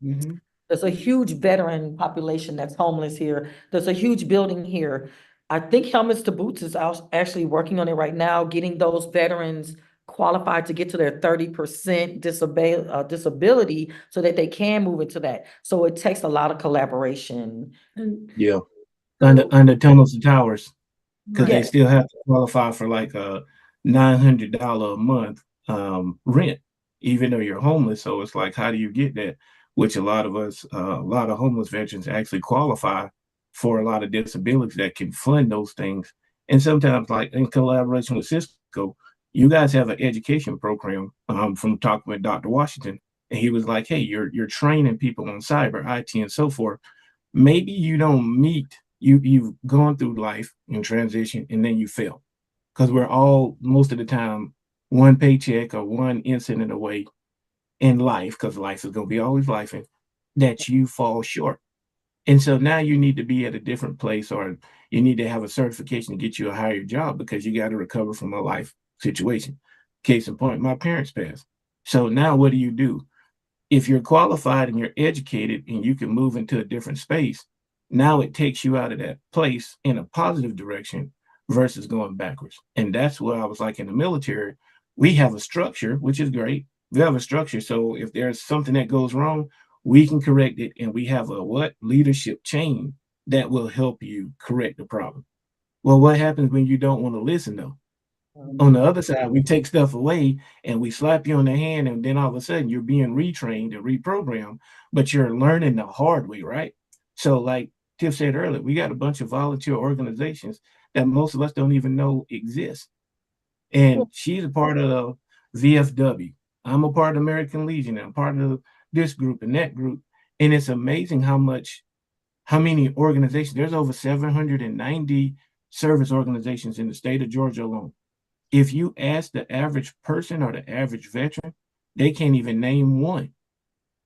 Mm-hmm. There's a huge veteran population that's homeless here. There's a huge building here. I think Helmets to Boots is actually working on it right now, getting those veterans qualified to get to their 30% disability so that they can move into that. So it takes a lot of collaboration. And Yeah. under tunnels and towers, because they Yeah. still have to qualify for like a $900 a month rent, even though you're homeless. So it's like, how do you get that? Which a lot of us, a lot of homeless veterans actually qualify for a lot of disabilities that can fund those things. And sometimes, like in collaboration with Cisco, you guys have an education program from talking with Dr. Washington, and he was like, "Hey, you're training people on cyber, IT, and so forth. Maybe you don't meet you've gone through life in transition and then you fail, because we're all most of the time one paycheck or one incident away in life, because life is going to be always life, that you fall short. And so now you need to be at a different place, or you need to have a certification to get you a higher job, because you got to recover from a life situation. Case in point, my parents passed. So now what do? If you're qualified and you're educated and you can move into a different space, now it takes you out of that place in a positive direction versus going backwards. And that's what I was like in the military. We have a structure, which is great. We have a structure. So if there's something that goes wrong, we can correct it. And we have a what? Leadership chain that will help you correct the problem. Well, what happens when you don't want to listen though? On the other side, we take stuff away and we slap you on the hand, and then all of a sudden you're being retrained and reprogrammed, but you're learning the hard way, right? So, like Tiff said earlier, we got a bunch of volunteer organizations that most of us don't even know exist. And she's a part of VFW. I'm a part of American Legion. I'm part of this group and that group. And it's amazing how many organizations, there's over 790 service organizations in the state of Georgia alone. If you ask the average person or the average veteran, they can't even name one.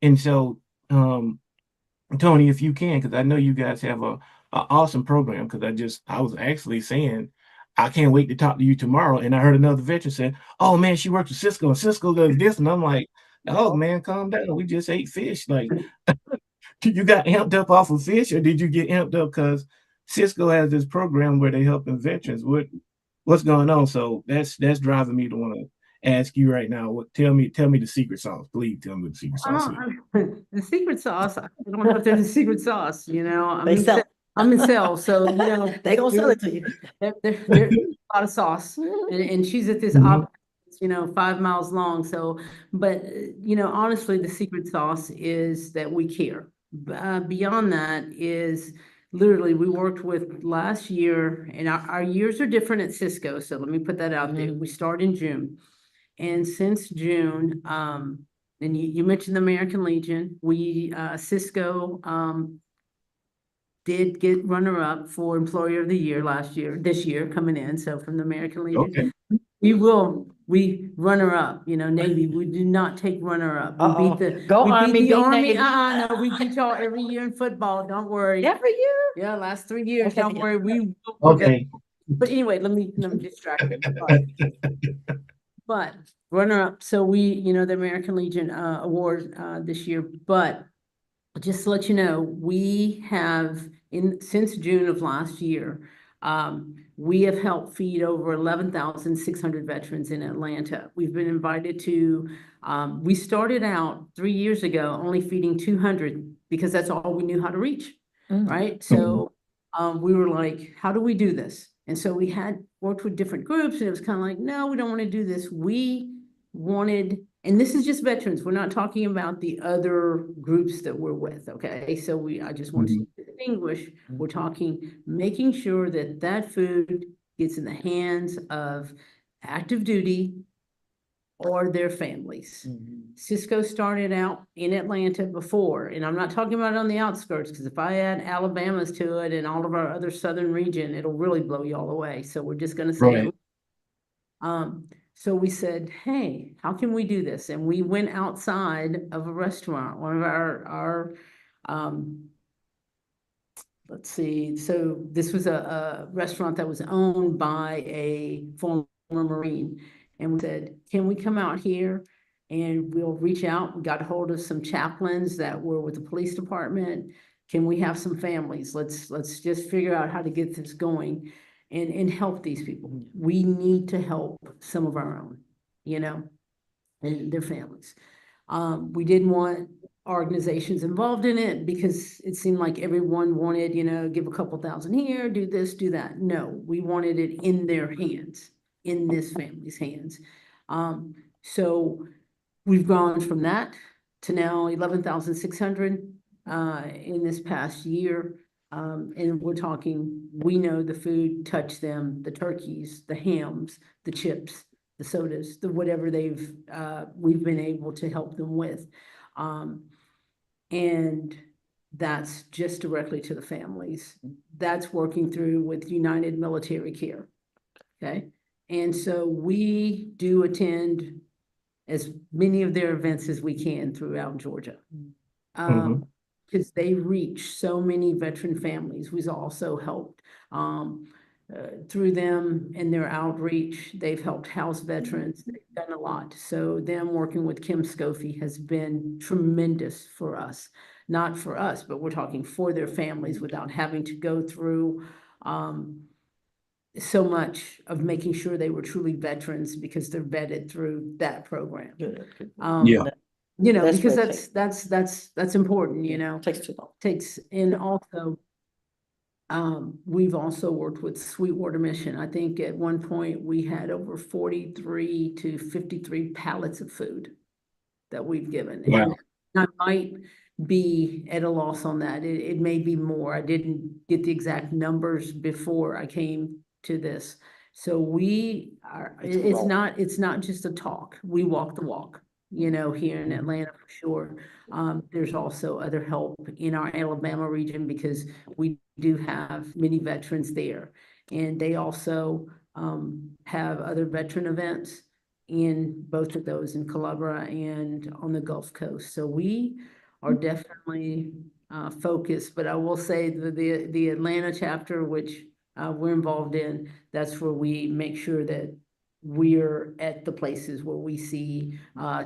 And so, Tony, if you can, because I know you guys have a awesome program, because I was actually saying, I can't wait to talk to you tomorrow. And I heard another veteran say, "Oh man, she works with Cisco and Cisco does this." And I'm like, "Oh man, calm down. We just ate fish. Like, you got amped up off of fish, or did you get amped up because Cisco has this program where they helping veterans? What's going on?" So that's driving me to want to ask you right now. Tell me the secret sauce. Please tell me what the secret sauce is. The secret sauce, I don't know if there's a secret sauce, They sell. I'm in sales, so, They gonna sell it to you. there's a lot of sauce, and she's at this Mhm. 5 miles long, so, but, honestly, the secret sauce is that we care. Beyond that is literally, we worked with last year, and our years are different at Cisco, so let me put that out there. We start in June. And since June, and you mentioned the American Legion, Cisco, did get runner-up for Employer of the Year this year coming in, so from the American Legion. Okay. We runner-up, Navy, we do not take runner-up. Uh-oh. We beat Go Army, the beat Army, Navy. no, we beat y'all every year in football, don't worry. Every year? Yeah, last 3 years, Okay. don't worry, we will. Okay. But anyway, let me distract you. But runner-up, so the American Legion award this year, but just to let you know, we have since June of last year, we have helped feed over 11,600 veterans in Atlanta. We've been invited to, we started out 3 years ago only feeding 200 because that's all we knew how to reach, right? So we were like, how do we do this? And so we had worked with different groups, and it was kind of like, no, we don't want to do this. We wanted, and this is just veterans, we're not talking about the other groups that we're with, okay? So I just want to distinguish, we're talking, making sure that that food gets in the hands of active duty or their families. Cisco started out in Atlanta before, and I'm not talking about on the outskirts, because if I add Alabama's to it and all of our other southern region, it'll really blow y'all away. So we're just gonna say, Right. so we said, hey, how can we do this? And we went outside of a restaurant, one of our let's see, so this was a restaurant that was owned by a former Marine. And we said, can we come out here and we'll reach out? We got a hold of some chaplains that were with the police department. Can we have some families? Let's just figure out how to get this going and help these people. We need to help some of our own, and their families. We didn't want organizations involved in it because it seemed like everyone wanted, give a couple thousand here, do this, do that. No, we wanted it in their hands, in this family's hands. So we've gone from that to now 11,600 in this past year. And we're talking, we know the food touched them, the turkeys, the hams, the chips, the sodas, the whatever we've been able to help them with. And that's just directly to the families. That's working through with United Military Care. Okay. And so we do attend as many of their events as we can throughout Georgia. Because they reach so many veteran families. We've also helped through them and their outreach. They've helped house veterans. They've done a lot. So them working with Kim Scofie has been tremendous for us. Not for us, but we're talking for their families without having to go through so much of making sure they were truly veterans because they're vetted through that program. Good. Yeah. That's Because great. that's important, Takes too long. And also, we've also worked with Sweetwater Mission. I think at one point we had over 43 to 53 pallets of food that we've given. Wow. And I might be at a loss on that. It may be more. I didn't get the exact numbers before I came to this. So we are, it's not just a talk. We walk the walk, here in Atlanta for sure. There's also other help in our Alabama region because we do have many veterans there. And they also have other veteran events in both of those in Culebra and on the Gulf Coast. So we are definitely focused, but I will say the Atlanta chapter, which we're involved in, that's where we make sure that we're at the places where we see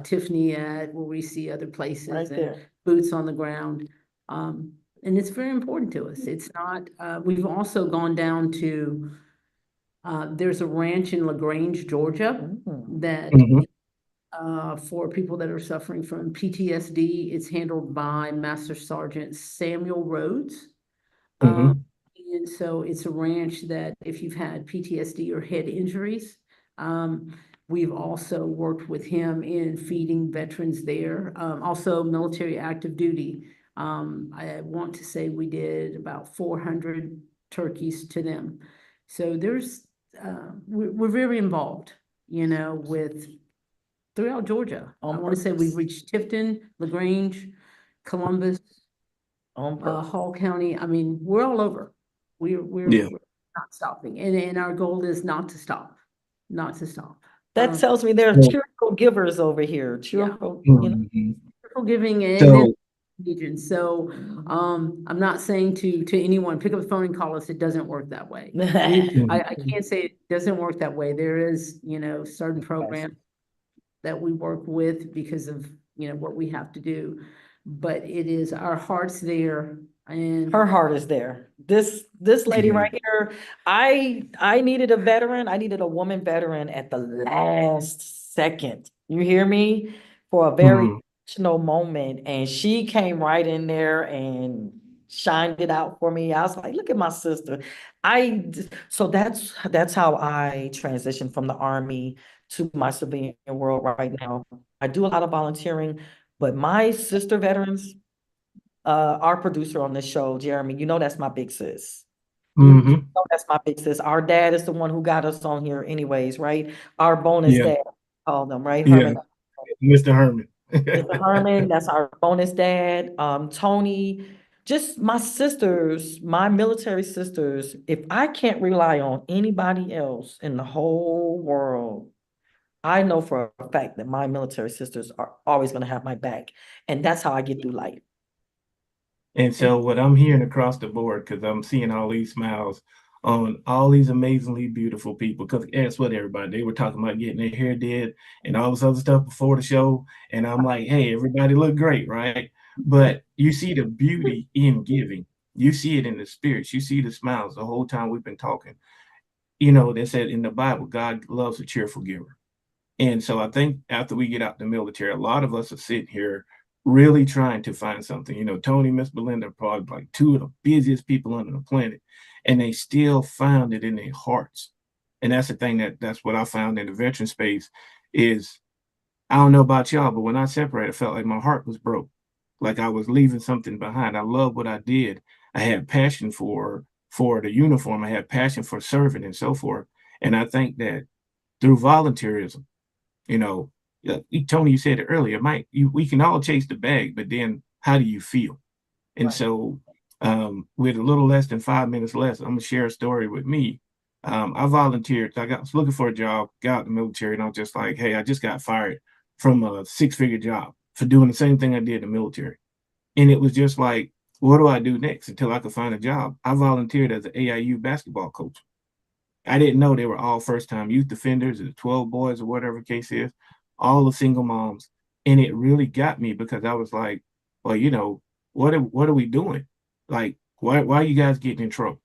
Tiffany at, where we see other places Right there. and boots on the ground. And it's very important to us. It's not, we've also gone down to, there's a ranch in LaGrange, Georgia, that for people that are suffering from PTSD, it's handled by Master Sergeant Samuel Rhodes. And so it's a ranch that if you've had PTSD or head injuries, we've also worked with him in feeding veterans there. Also military active duty. I want to say we did about 400 turkeys to them. So there's, we're very involved, with throughout Georgia. I want to say we've reached Tifton, LaGrange, Columbus, Hall County. I mean, we're all over. We're not stopping. And our goal is not to stop. That tells me there are cheerful givers over here. Cheerful, cheerful giving and region. So I'm not saying to anyone, pick up the phone and call us. It doesn't work that way. I can't say it doesn't work that way. There is, certain programs that we work with because of, what we have to do. But it is our heart's there. And her heart is there. This lady right here, I needed a veteran. I needed a woman veteran at the last second. You hear me? For a very emotional moment. And she came right in there and shined it out for me. I was like, look at my sister. So that's how I transitioned from the Army to my civilian world right now. I do a lot of volunteering, but my sister veterans, our producer on this show, Jeremy, that's my big sis. That's my big sis. Our dad is the one who got us on here anyways, right? Our bonus dad, call them, right? Herman. Mr. Herman. Mr. Herman, that's our bonus dad. Tony, just my sisters, my military sisters. If I can't rely on anybody else in the whole world, I know for a fact that my military sisters are always going to have my back. And that's how I get through life. And so what I'm hearing across the board, because I'm seeing all these smiles on all these amazingly beautiful people, because guess what, everybody, they were talking about getting their hair did and all this other stuff before the show. And I'm like, hey, everybody look great, right? But you see the beauty in giving. You see it in the spirits. You see the smiles the whole time we've been talking. They said in the Bible, God loves a cheerful giver. And so I think after we get out the military, a lot of us are sitting here really trying to find something. Tony, Miss Belinda are probably like two of the busiest people on the planet, and they still found it in their hearts. And that's the thing that's what I found in the veteran space is I don't know about y'all, but when I separated, I felt like my heart was broke. Like I was leaving something behind. I love what I did. I had passion for the uniform. I had passion for serving and so forth. And I think that through volunteerism, you know, Tony, you said it earlier, we can all chase the bag, but then how do you feel? And Right. so, with a little less than 5 minutes left, I'm gonna share a story with me. I volunteered. Was looking for a job, got out the military, and I was just like, "Hey, I just got fired from a six-figure job for doing the same thing I did in the military." And it was just like, "What do I do next until I could find a job?" I volunteered as an AIU basketball coach. I didn't know they were all first-time youth defenders, or 12 boys, or whatever the case is, all the single moms. And it really got me because I was like, well, what are we doing? Like, why are you guys getting in trouble?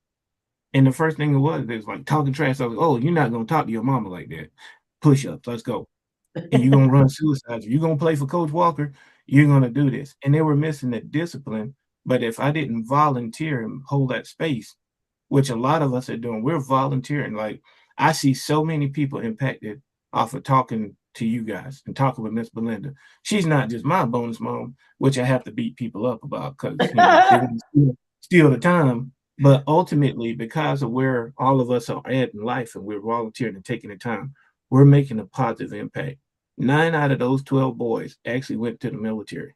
And the first thing it was like talking trash. I was like, oh, you're not gonna talk to your mama like that. Push ups, let's go. And you're gonna run suicide. You're gonna play for Coach Walker, you're gonna do this. And they were missing the discipline. But if I didn't volunteer and hold that space, which a lot of us are doing. We're volunteering. Like I see so many people impacted off of talking to you guys and talking with Miss Belinda. She's not just my bonus mom, which I have to beat people up about because they want to steal the time. But ultimately, because of where all of us are at in life and we're volunteering and taking the time, we're making a positive impact. 9 out of those 12 boys actually went to the military.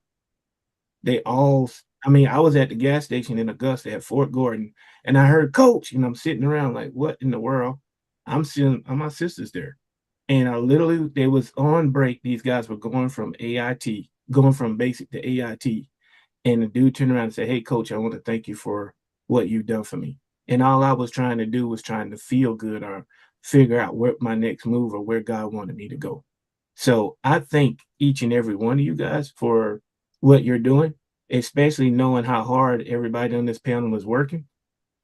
They all, I mean, I was at the gas station in Augusta at Fort Gordon, and I heard coach, and I'm sitting around like, what in the world? I'm seeing my sisters there. And I literally, they was on break. These guys were going from AIT, going from basic to AIT. And the dude turned around and said, hey, coach, I want to thank you for what you've done for me. And all I was trying to do was trying to feel good or figure out what my next move or where God wanted me to go. So I thank each and every one of you guys for what you're doing, especially knowing how hard everybody on this panel is working,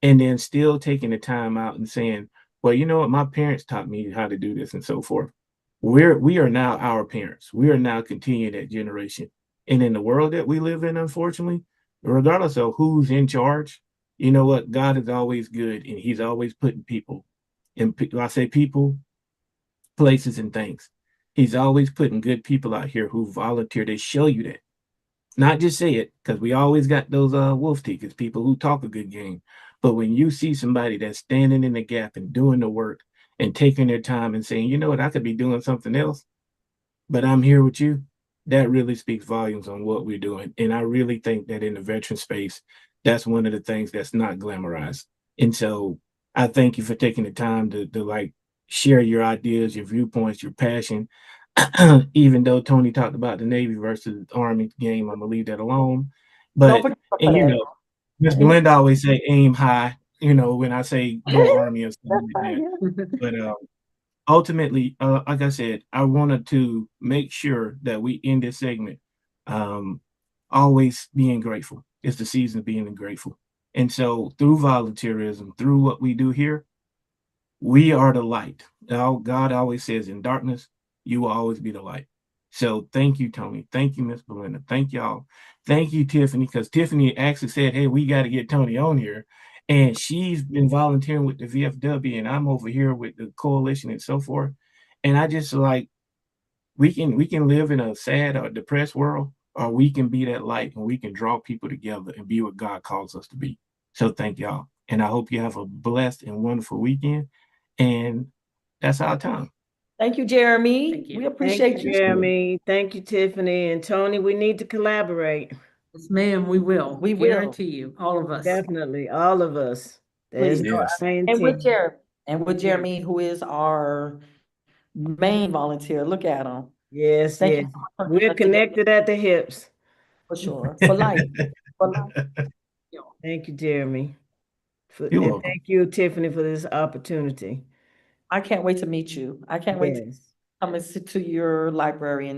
and then still taking the time out and saying, well, you know what, my parents taught me how to do this and so forth. We are now our parents. We are now continuing that generation. And in the world that we live in, unfortunately, regardless of who's in charge, you know what? God is always good and he's always putting people in, I say people, places and things. He's always putting good people out here who volunteer. They show you that. Not just say it, because we always got those wolf tickets, people who talk a good game. But when you see somebody that's standing in the gap and doing the work and taking their time and saying, you know what, I could be doing something else, but I'm here with you, that really speaks volumes on what we're doing. And I really think that in the veteran space, that's one of the things that's not glamorized. And so I thank you for taking the time to like share your ideas, your viewpoints, your passion. Even though Tony talked about the Navy versus Army game, I'm gonna leave that alone. Don't But forget and about that. Miss Belinda always say aim high, when I say go Army or something like that. Yeah. But ultimately, like I said, I wanted to make sure that we end this segment always being grateful. It's the season of being grateful. And so through volunteerism, through what we do here, we are the light. God always says, in darkness, you will always be the light. So thank you, Tony. Thank you, Miss Belinda. Thank y'all. Thank you, Tiffany, because Tiffany actually said, hey, we got to get Tony on here. And she's been volunteering with the VFW, and I'm over here with the coalition and so forth. And I just like, we can live in a sad or depressed world, or we can be that light and we can draw people together and be what God calls us to be. So thank y'all. And I hope you have a blessed and wonderful weekend. And that's our time. Thank you, Jeremy. Thank you. We Thank appreciate you, you. Jeremy. Thank you, Tiffany. And Tony, we need to collaborate. Yes, ma'am, we will. We will. Guarantee you, all of us. Definitely, all of us. There's Please. no Yes. iron And with team. Jeremy, Jeremy, who is our main volunteer. Look at him. Yes, Thank yes. you so much for We're putting us together, connected at the hips. for sure. For life. For life. Thank you, Jeremy. You're And welcome. thank you, Tiffany, for this opportunity. I can't wait to meet you. I can't wait to Yes. come and sit to your library and